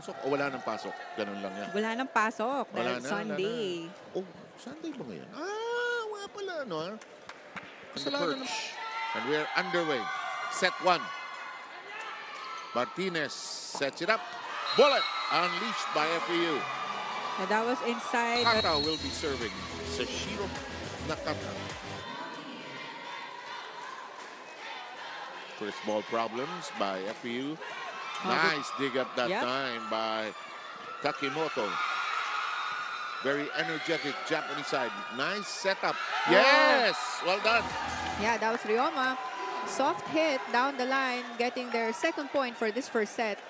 pasok o wala nang pasok? Ganun lang yan. Wala nang pasok dahil Sunday. Oh, Sunday ba ngayon? Wala pala, no? Kasalanan. And we're underway. Set 1. Martinez sets it up. Bullet unleashed by FEU. And that was inside. Nakata will be serving. Sashiro Nakata. First ball problems by FEU. Nice dig up that time by Takimoto. Very energetic Japanese side. Nice setup. Yes! Well done. Yeah, that was Ryoma. Soft hit down the line, getting their second point for this first set.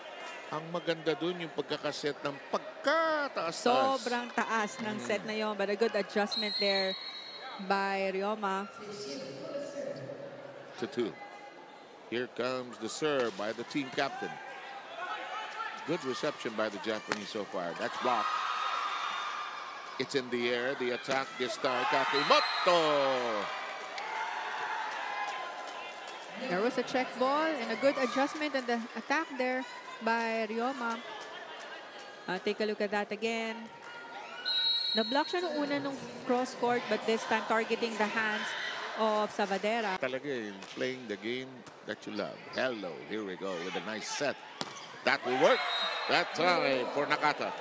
Ang maganda dun yung pagkakaset ng pagkataas. Sobrang taas ng set na yon, but a good adjustment there by Ryoma. 2-2. Here comes the serve by the team captain. Good reception by the Japanese so far. That's blocked. It's in the air. The attack this time. Takimoto. There was a check ball and a good adjustment and the attack there by Ryoma. Take a look at that again. Na-block siya nung una nung cross-court, but this time targeting the hands of Savadera. Talaga playing the game that you love. Hello, here we go with a nice set. That will work. That time for Nakata.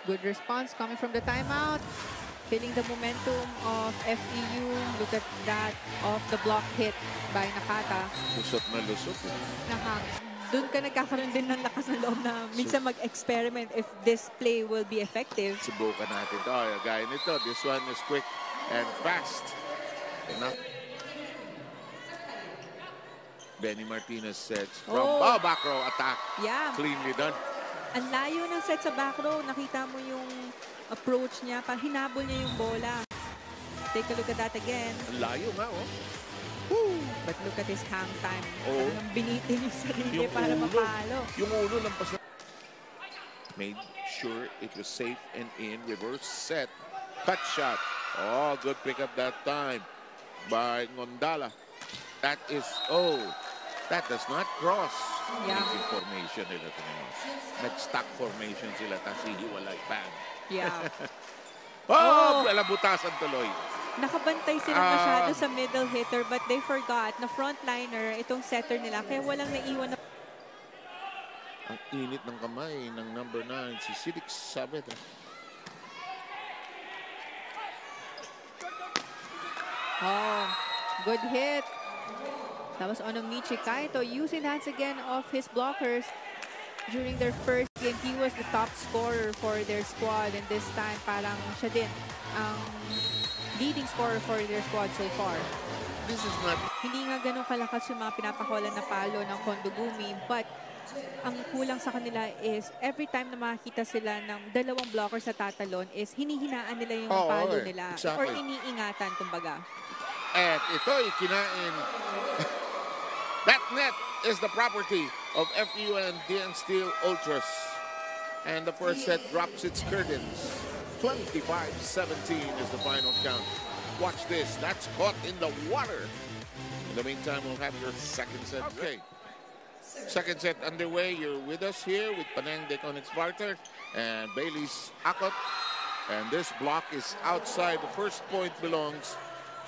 Good response coming from the timeout. Feeling the momentum of FEU. Look at that off the block hit by Nakata. Lusot na lusot. Doon ka nagkakaroon din ng lakas ng loob na minsan mag-experiment if this play will be effective. Subukan natin ito. Gaya nito. This one is quick and fast. Enough. Benny Martinez sets from back row attack. Yeah. Cleanly done. Ang layo ng set sa back row. Nakita mo yung approach niya. Hinabol niya yung bola. Take a look at that again. Ang layo nga, oh. Woo! But look at his hang time. Parang binitin yung sarili para mapalo. Yung ulo lang pa. Made sure it was safe and in. Reverse set. Cut shot. Oh, good pickup that time by Ngondala. That is, that does not cross. Yeah. Formation nila ito naman. Nag-stack formation sila, tapos hihiwalay. Bang. Yeah. Labutasan tuloy. Nakabantay sila masyado sa middle hitter, but they forgot na frontliner itong setter nila, kaya walang naiwan na. Ang init ng kamay ng number 9, si Sidik Saavedra. Good hit. That was Onomichi Kaito using hands again of his blockers. During their first game, he was the top scorer for their squad, and this time parang siya din ang leading scorer for their squad so far. This is not... Hindi nga ganun kalakas yung mga pinapakulan na palo ng Kondogumi, but ang kulang sa kanila is every time na makakita sila ng dalawang blockers sa tatalon is hinihinaan nila yung palo nila. Exactly. Or iniingatan, kumbaga. At ito'y kinain. That net is the property of FEU and DN Steel Ultras. And the first set drops its curtains. 25-17 is the final count. Watch this. That's caught in the water. In the meantime, we'll have your second set. Okay. Second set underway. You're with us here with Panang Dekonix Barter and Bailey's Akot. And this block is outside. The first point belongs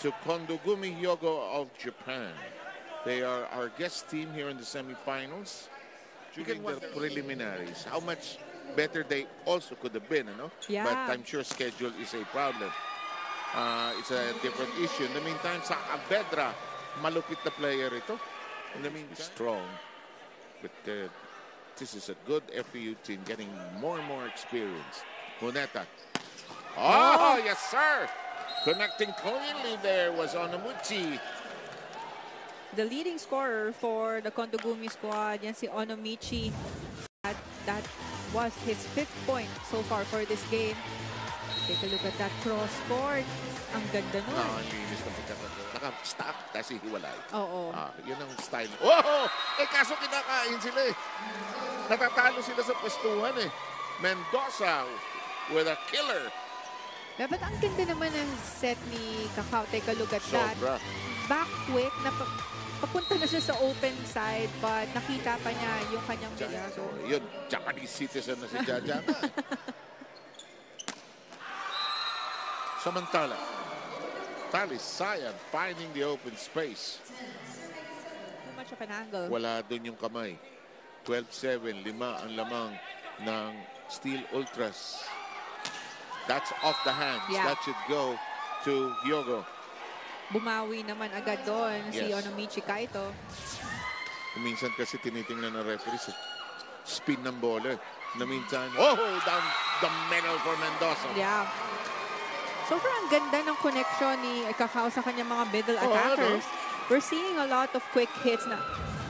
to Kondogumi Hyogo of Japan. They are our guest team here in the semifinals. During the preliminaries, how much better they also could have been, you know? Yeah. But I'm sure schedule is a problem. It's a different issue. In the meantime, sa Abedra, malupit na player ito. In the meantime, strong. But this is a good FEU team getting more and more experience. Huneta. Oh, yes, sir. Connecting cleanly there was Onomichi. The leading scorer for the Kondogumi squad, yan si Onomichi. That was his 5th point so far for this game. Take a look at that cross court. Ang ganda nun. Ang linis ng pagkakataon. Naka-stack, kasi hiwalay. Oo. Yun ang style. Oh! Kaso kinakain sila eh. Natatalo sila sa pwestuhan eh. Mendoza with a killer. But ang ganda naman ng set ni Kakao. Take a look at that. Sobra. Back quick, papunta na siya sa open side, but nakita pa niya yung kanyang bida. So, Yun, Japanese citizen na si Jaja. Samantala, Talis Sayan finding the open space. too much of an angle. Wala dun yung kamay. 12-7, 5 ang lamang ng Steel Ultras. That's off the hands. Yeah. That should go to Hyogo. Bumawi naman agad doon si Yes. Onomichi Kaito. Minsan kasi tinitingnan ng referee sa spin ng bola. Na minsan, down the middle for Mendoza. Yeah. Sobrang ganda ng connection ni Kakao sa kanyang mga middle attackers. We're seeing a lot of quick hits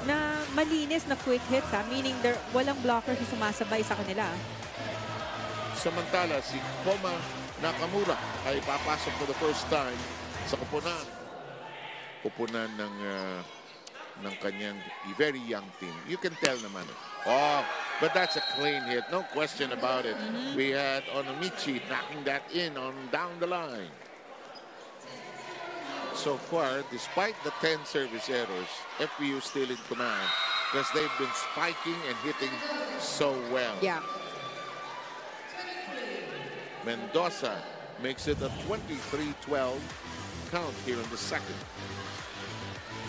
na malinis na quick hits, meaning walang blockers na sumasabay sa kanila. Samantala, si Koma Nakamura ay papasok for the first time sa kupunan ng kanyang very young team. You can tell naman. But that's a clean hit. No question about it. We had Onomichi knocking that in on down the line. So far, despite the 10 service errors, FPU still in command because they've been spiking and hitting so well. Yeah. Mendoza makes it a 23-12 count here in the second.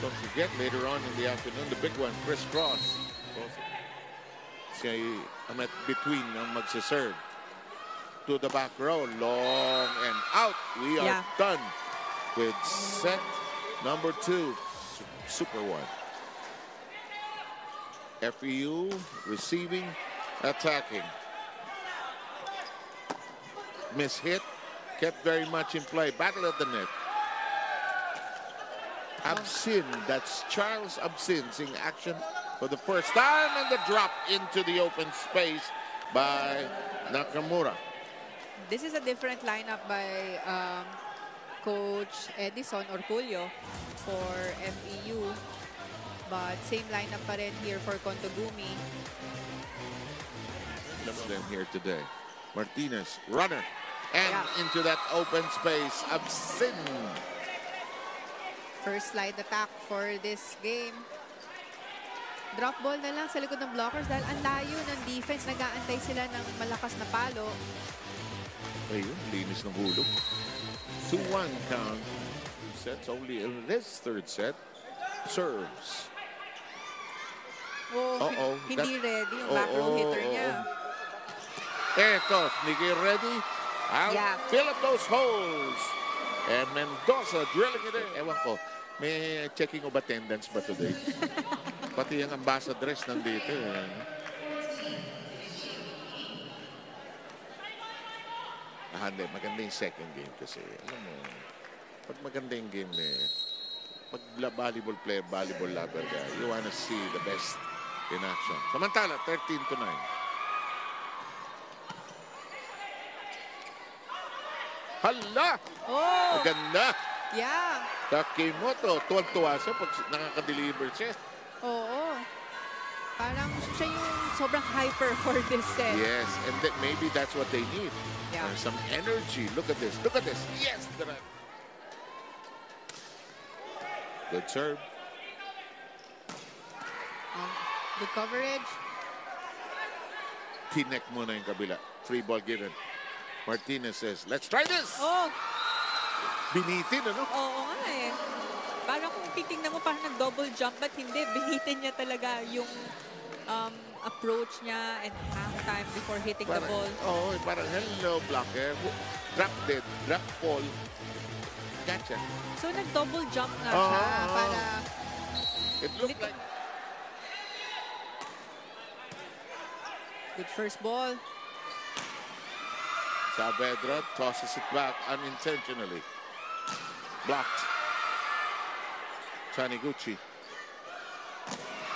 Don't forget, later on in the afternoon, the big one, Chris Cross. Siya ay between ang magsaserve. To the back row, long and out. We are done with set number 2, Super 1. FEU receiving, attacking. Miss hit, kept very much in play. Battle at the net. Absin, that's Charles Absin seeing action for the first time, and the drop into the open space by Nakamura. This is a different lineup by Coach Edison Orculio for FEU. But same lineup pa rin here for Kontogumi. Look at them here today. Martinez, runner, and into that open space. Absin. First slide attack for this game. Drop ball na lang sa likod ng blockers dahil ang layo ng defense. Nag-aantay sila ng malakas na palo. Ayun, linis ng hulog. 2-1 count. 2 sets only in this third set. Serves. Hindi ready yung back row hitter niya. Eto, Nikki ready. I'll fill up those holes. And Mendoza drilling it in. Ewan ko, may checking of attendance ba today? Pati yung ambassadress nandito. Hindi, maganda yung second game kasi. Alam mo, pag maganda yung game pag volleyball player, volleyball lover ka, you wanna see the best in action. Samantala, 13-9. Hala! Maganda! Yeah. Takimoto, tuwag-tuwa siya pag nakaka-deliver siya. Oo. Parang siya yung sobrang hyper for this set. Yes, and maybe that's what they need. Yeah. Some energy. Look at this. Look at this. Yes! Good serve. Good coverage. Tinek muna yung kabila. 3 ball given. Martinez says, let's try this! Binitin, ano? Oo nga eh. Parang kung titingnan mo, parang nag-double jump, but hindi. Binitin niya talaga yung approach niya and hang time before hitting the ball. Parang hello, blocker. Drop dead, drop ball. Gotcha. So, nag-double jump nga siya para... It looked like... Good first ball. Saavedra tosses it back unintentionally. Blocked. Taniguchi.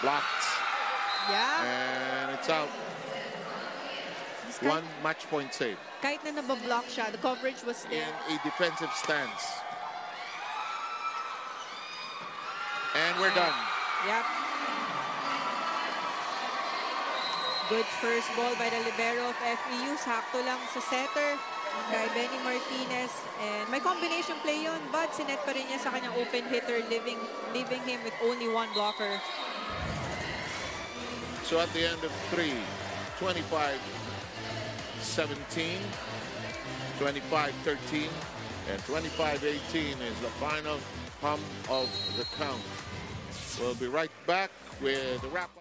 Blocked. Yeah. And it's out. One match point save. Kahit na nabablock siya, the coverage was there. In a defensive stance. And we're done. Yep. Good first ball by the libero of FEU. Sakto lang sa setter. kay Benny Martinez. And may combination play yun, but sinet pa rin niya sa kanyang open hitter, leaving him with only one blocker. So at the end of 3, 25-17, 25-13, and 25-18 is the final hum of the count. We'll be right back with the wrap-up.